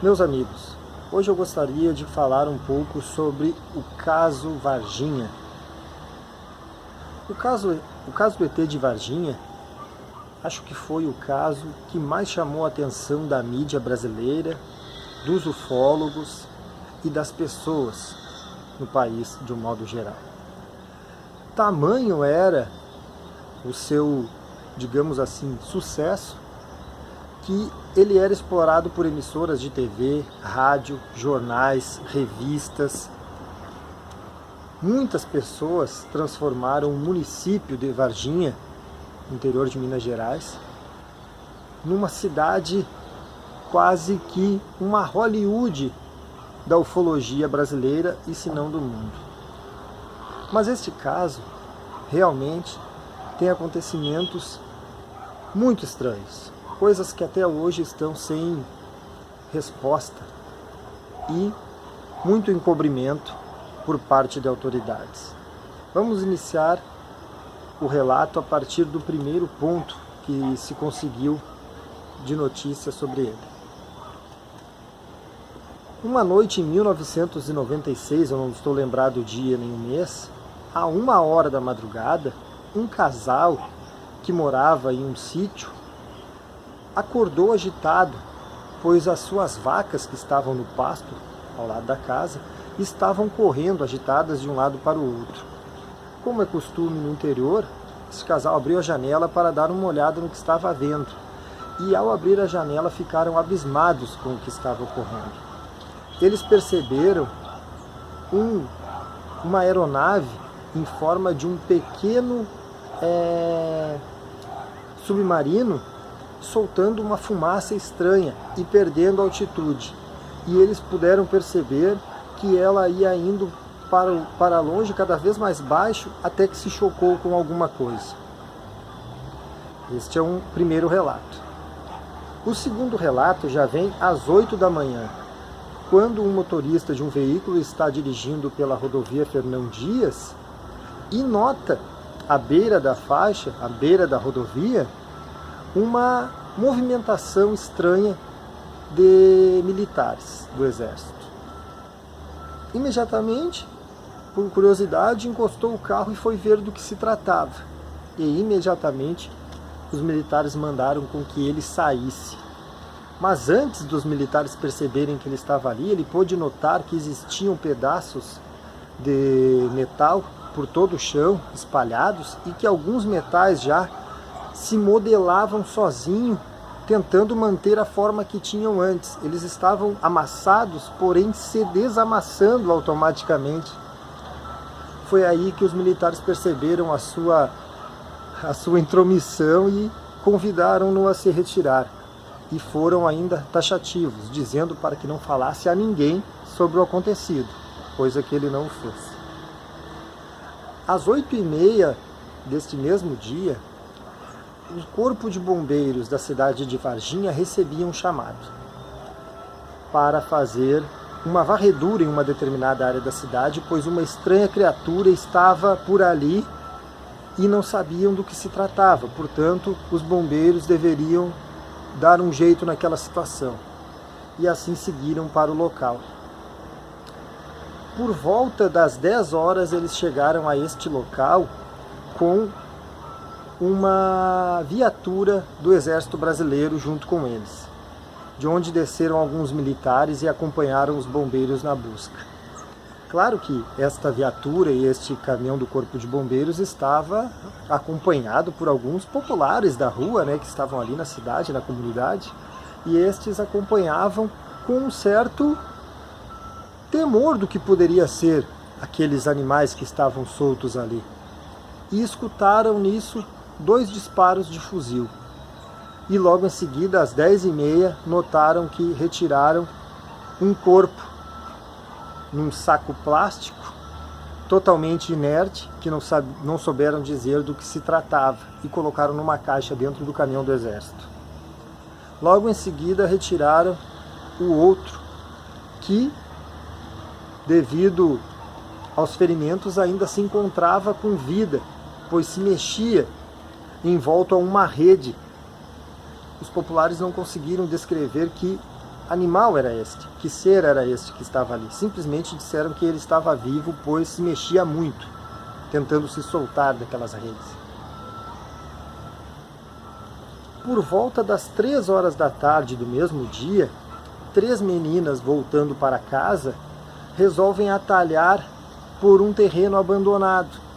Meus amigos, hoje eu gostaria de falar um pouco sobre o caso Varginha. O caso do ET de Varginha, acho que foi o caso que mais chamou a atenção da mídia brasileira, dos ufólogos e das pessoas no país de um modo geral. Tamanho era o seu, digamos assim, sucesso, que ele era explorado por emissoras de TV, rádio, jornais, revistas. Muitas pessoas transformaram o município de Varginha, interior de Minas Gerais, numa cidade quase que uma Hollywood da ufologia brasileira e se não do mundo. Mas este caso realmente tem acontecimentos muito estranhos, coisas que até hoje estão sem resposta e muito encobrimento por parte de autoridades. Vamos iniciar o relato a partir do primeiro ponto que se conseguiu de notícia sobre ele. Uma noite em 1996, eu não estou lembrado o dia nem o mês, a 1h da madrugada, um casal que morava em um sítio acordou agitado, pois as suas vacas que estavam no pasto ao lado da casa estavam correndo agitadas de um lado para o outro. Como é costume no interior, esse casal abriu a janela para dar uma olhada no que estava vendo, e ao abrir a janela ficaram abismados com o que estava ocorrendo. Eles perceberam uma aeronave em forma de um pequeno submarino soltando uma fumaça estranha e perdendo altitude. E eles puderam perceber que ela ia indo para longe, cada vez mais baixo, até que se chocou com alguma coisa. Este é um primeiro relato. O segundo relato já vem às 8 da manhã, quando um motorista de um veículo está dirigindo pela rodovia Fernão Dias e nota à beira da faixa, à beira da rodovia, uma movimentação estranha de militares do exército. Imediatamente, por curiosidade, encostou o carro e foi ver do que se tratava. E imediatamente os militares mandaram com que ele saísse. Mas antes dos militares perceberem que ele estava ali, ele pôde notar que existiam pedaços de metal por todo o chão, espalhados, e que alguns metais já se modelavam sozinho, tentando manter a forma que tinham antes. Eles estavam amassados, porém se desamassando automaticamente. Foi aí que os militares perceberam a sua intromissão e convidaram-no a se retirar. E foram ainda taxativos, dizendo para que não falasse a ninguém sobre o acontecido, coisa que ele não fez. Às 8h30 deste mesmo dia, o Corpo de Bombeiros da cidade de Varginha recebia um chamado para fazer uma varredura em uma determinada área da cidade, pois uma estranha criatura estava por ali e não sabiam do que se tratava. Portanto, os bombeiros deveriam dar um jeito naquela situação. E assim seguiram para o local. Por volta das 10 horas, eles chegaram a este local com uma viatura do Exército Brasileiro junto com eles, de onde desceram alguns militares e acompanharam os bombeiros na busca. Claro que esta viatura e este caminhão do Corpo de Bombeiros estava acompanhado por alguns populares da rua, que estavam ali na cidade, na comunidade, e estes acompanhavam com um certo temor do que poderia ser aqueles animais que estavam soltos ali. E escutaram nisso 2 disparos de fuzil. E logo em seguida, às 10h30, notaram que retiraram um corpo num saco plástico, totalmente inerte, que não souberam dizer do que se tratava, e colocaram numa caixa dentro do caminhão do exército. Logo em seguida, retiraram o outro, que, devido aos ferimentos, ainda se encontrava com vida, pois se mexia envolto a uma rede. Os populares não conseguiram descrever que animal era este, que ser era este que estava ali. Simplesmente disseram que ele estava vivo, pois se mexia muito, tentando se soltar daquelas redes. Por volta das 3 horas da tarde do mesmo dia, 3 meninas voltando para casa resolvem atalhar por um terreno abandonado.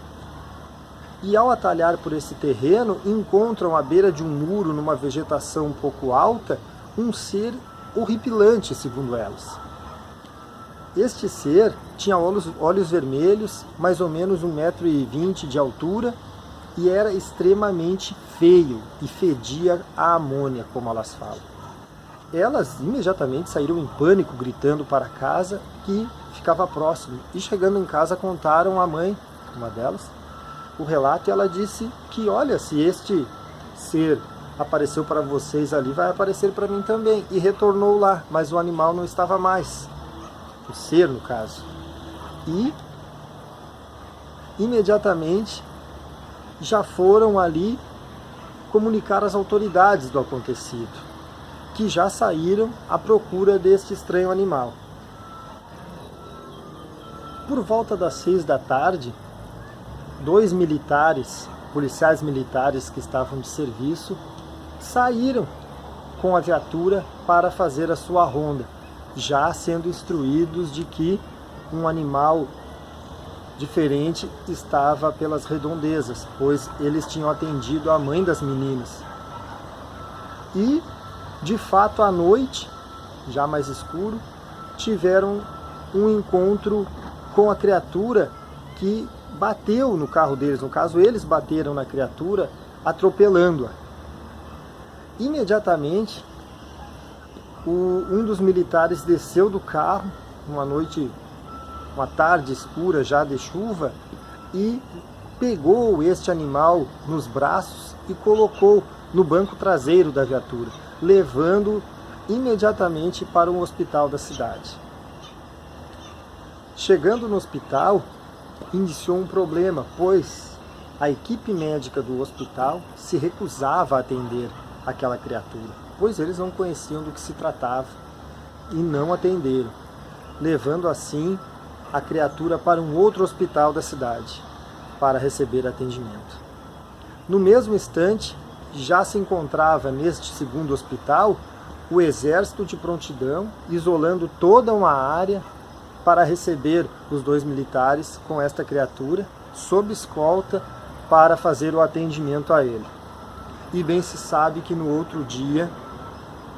E ao atalhar por esse terreno, encontram à beira de um muro, numa vegetação um pouco alta, um ser horripilante, segundo elas. Este ser tinha olhos vermelhos, mais ou menos 1,20 m de altura, e era extremamente feio e fedia a amônia, como elas falam. Elas imediatamente saíram em pânico, gritando para casa, que ficava próximo. E chegando em casa contaram à mãe, uma delas, o relato, e ela disse que, olha, se este ser apareceu para vocês ali, vai aparecer para mim também. E retornou lá, mas o animal não estava mais. O ser, no caso. E imediatamente já foram ali comunicar às autoridades do acontecido, que já saíram à procura deste estranho animal. Por volta das 6 da tarde, 2 militares, policiais militares que estavam de serviço, saíram com a viatura para fazer a sua ronda, já sendo instruídos de que um animal diferente estava pelas redondezas, pois eles tinham atendido a mãe das meninas. E, de fato, à noite, já mais escuro, tiveram um encontro com a criatura que bateu no carro deles. No caso, eles bateram na criatura, atropelando-a. Imediatamente, um dos militares desceu do carro, uma tarde escura já de chuva, e pegou este animal nos braços e colocou no banco traseiro da viatura, levando imediatamente para um hospital da cidade. Chegando no hospital, iniciou um problema, pois a equipe médica do hospital se recusava a atender aquela criatura, pois eles não conheciam do que se tratava e não atenderam, levando assim a criatura para um outro hospital da cidade para receber atendimento. No mesmo instante, já se encontrava neste segundo hospital o exército de prontidão, isolando toda uma área para receber os 2 militares com esta criatura, sob escolta, para fazer o atendimento a ele. E bem se sabe que no outro dia,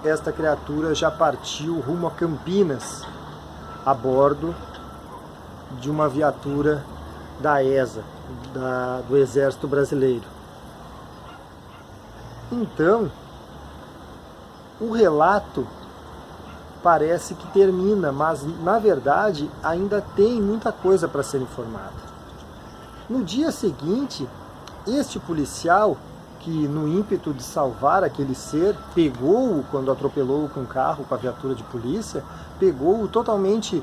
esta criatura já partiu rumo a Campinas, a bordo de uma viatura da ESA, do Exército Brasileiro. Então, o relato parece que termina, mas na verdade ainda tem muita coisa para ser informada. No dia seguinte, este policial, que no ímpeto de salvar aquele ser, pegou-o quando atropelou-o com o carro, com a viatura de polícia, pegou-o totalmente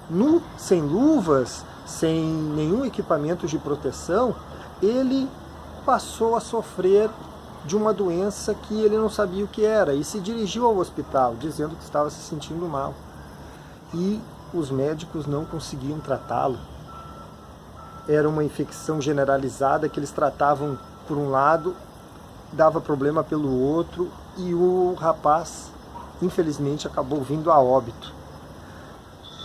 nu, sem luvas, sem nenhum equipamento de proteção. Ele passou a sofrer de uma doença que ele não sabia o que era e se dirigiu ao hospital, dizendo que estava se sentindo mal. E os médicos não conseguiam tratá-lo. Era uma infecção generalizada que eles tratavam por um lado, dava problema pelo outro, e o rapaz, infelizmente, acabou vindo a óbito.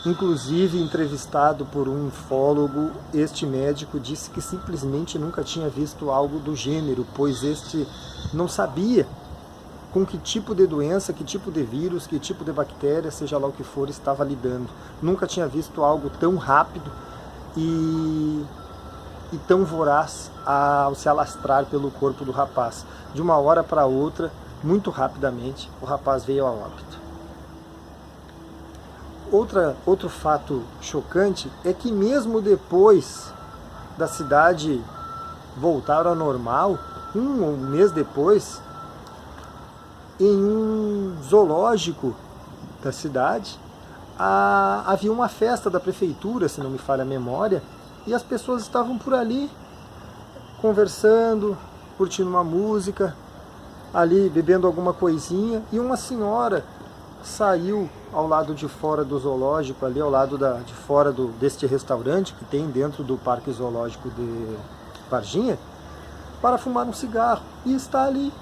Inclusive, entrevistado por um infólogo, este médico disse que simplesmente nunca tinha visto algo do gênero, pois este não sabia com que tipo de doença, que tipo de vírus, que tipo de bactéria, seja lá o que for, estava lidando. Nunca tinha visto algo tão rápido e tão voraz ao se alastrar pelo corpo do rapaz. De uma hora para outra, muito rapidamente, o rapaz veio a óbito. Outro fato chocante é que mesmo depois da cidade voltar ao normal, um mês depois, em um zoológico da cidade, havia uma festa da prefeitura, se não me falha a memória, e as pessoas estavam por ali, conversando, curtindo uma música, ali bebendo alguma coisinha, e uma senhora saiu ao lado de fora do zoológico, ali ao lado de fora deste restaurante que tem dentro do Parque Zoológico de Varginha, para fumar um cigarro, e está ali.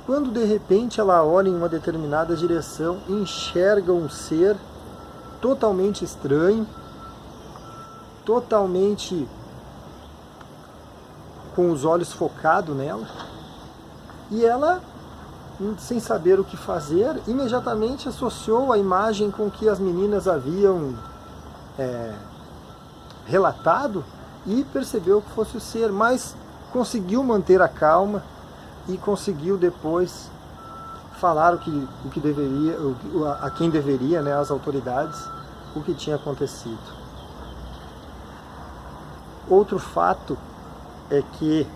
Quando de repente ela olha em uma determinada direção e enxerga um ser totalmente estranho, totalmente com os olhos focados nela, e ela, sem saber o que fazer, imediatamente associou a imagem com que as meninas haviam relatado e percebeu que fosse o ser, mas conseguiu manter a calma e conseguiu depois falar o que deveria, a quem deveria, né, as autoridades, o que tinha acontecido. Outro fato é que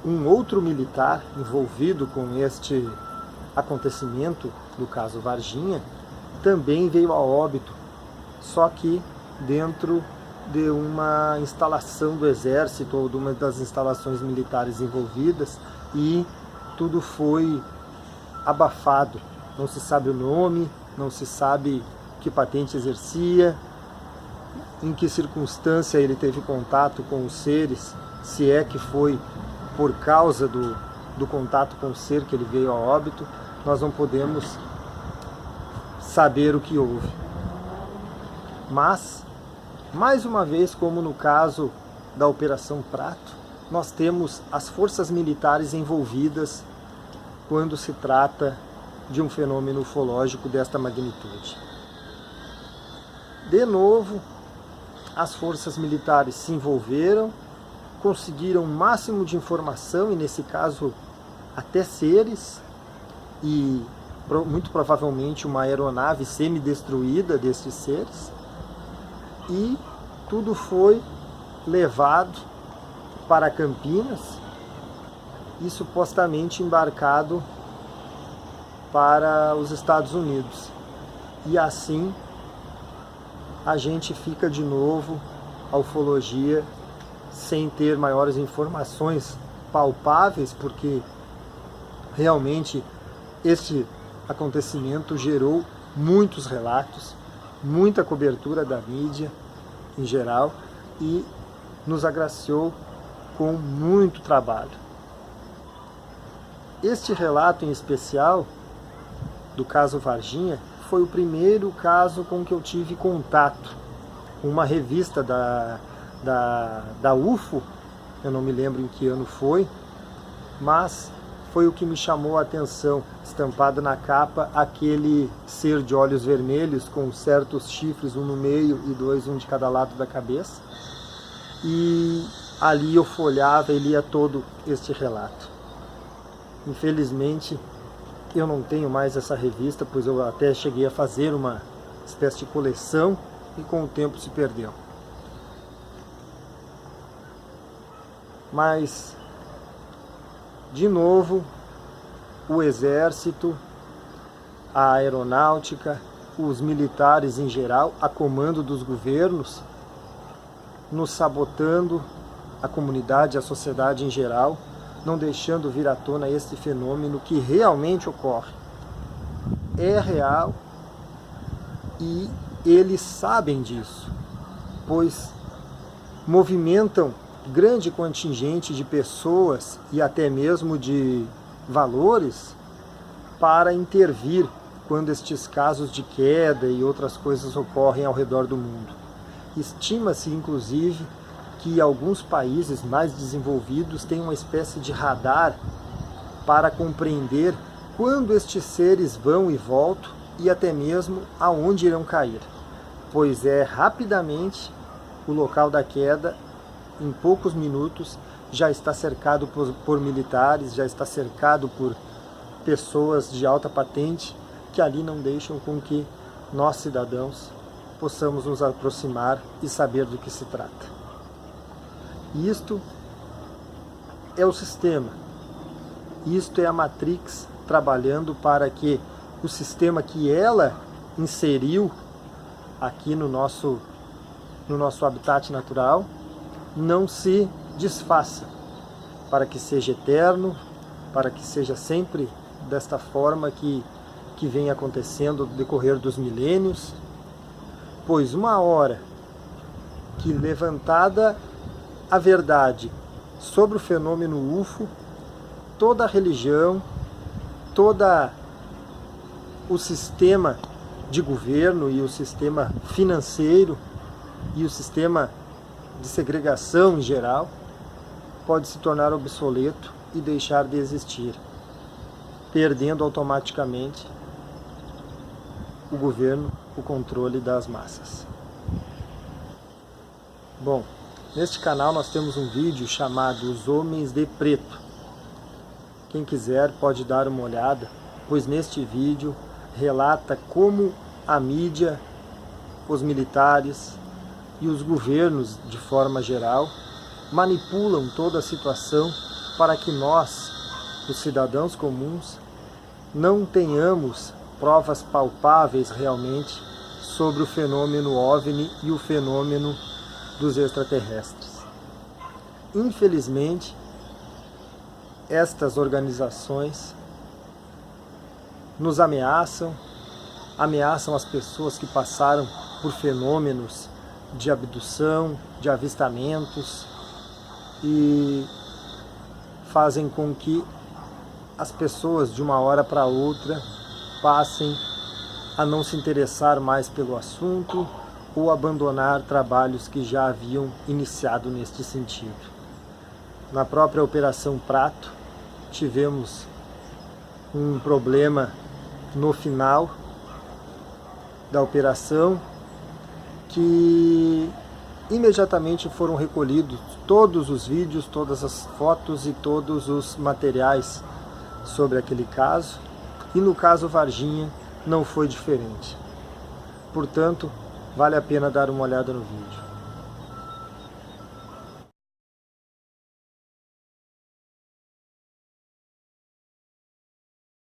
um outro militar envolvido com este acontecimento, no caso Varginha, também veio a óbito, só que dentro de uma instalação do exército ou de uma das instalações militares envolvidas, e tudo foi abafado. Não se sabe o nome, não se sabe que patente exercia, em que circunstância ele teve contato com os seres, se é que foi por causa do contato com o ser que ele veio a óbito. Nós não podemos saber o que houve. Mas, mais uma vez, como no caso da Operação Prato, nós temos as forças militares envolvidas quando se trata de um fenômeno ufológico desta magnitude. De novo, as forças militares se envolveram, conseguiram o máximo de informação, e nesse caso até seres, e muito provavelmente uma aeronave semidestruída destes seres, e tudo foi levado para Campinas e supostamente embarcado para os Estados Unidos. E assim a gente fica de novo, a ufologia, sem ter maiores informações palpáveis, porque realmente este acontecimento gerou muitos relatos, muita cobertura da mídia em geral, e nos agraciou com muito trabalho. Este relato em especial, do caso Varginha, foi o primeiro caso com que eu tive contato. Uma revista da UFO, eu não me lembro em que ano foi, mas foi o que me chamou a atenção. Estampado na capa, aquele ser de olhos vermelhos com certos chifres, um no meio e dois, um de cada lado da cabeça. E ali eu folhava e lia todo este relato. Infelizmente, eu não tenho mais essa revista, pois eu até cheguei a fazer uma espécie de coleção e com o tempo se perdeu. Mas, de novo, o exército, a aeronáutica, os militares em geral, a comando dos governos, nos sabotando, a comunidade, a sociedade em geral, não deixando vir à tona este fenômeno que realmente ocorre. É real e eles sabem disso, pois movimentam grande contingente de pessoas e até mesmo de valores para intervir quando estes casos de queda e outras coisas ocorrem ao redor do mundo. Estima-se, inclusive, que alguns países mais desenvolvidos têm uma espécie de radar para compreender quando estes seres vão e voltam e até mesmo aonde irão cair, pois é rapidamente o local da queda, em poucos minutos, já está cercado por militares, já está cercado por pessoas de alta patente que ali não deixam com que nós, cidadãos, possamos nos aproximar e saber do que se trata. Isto é o sistema, isto é a Matrix trabalhando para que o sistema que ela inseriu aqui no nosso habitat natural não se desfaça, para que seja eterno, para que seja sempre desta forma que vem acontecendo no decorrer dos milênios, pois uma hora que levantada a verdade sobre o fenômeno UFO, toda a religião, todo o sistema de governo e o sistema financeiro e o sistema de segregação em geral pode se tornar obsoleto e deixar de existir, perdendo automaticamente o governo o controle das massas. Bom, neste canal nós temos um vídeo chamado Os Homens de Preto. Quem quiser pode dar uma olhada, pois neste vídeo relata como a mídia, os militares e os governos de forma geral manipulam toda a situação para que nós, os cidadãos comuns, não tenhamos provas palpáveis realmente sobre o fenômeno OVNI e o fenômeno dos extraterrestres. Infelizmente, estas organizações nos ameaçam as pessoas que passaram por fenômenos de abdução, de avistamentos, e fazem com que as pessoas de uma hora para outra passem a não se interessar mais pelo assunto ou abandonar trabalhos que já haviam iniciado neste sentido. Na própria Operação Prato, tivemos um problema no final da operação, que imediatamente foram recolhidos todos os vídeos, todas as fotos e todos os materiais sobre aquele caso, e no caso Varginha não foi diferente. Portanto, vale a pena dar uma olhada no vídeo.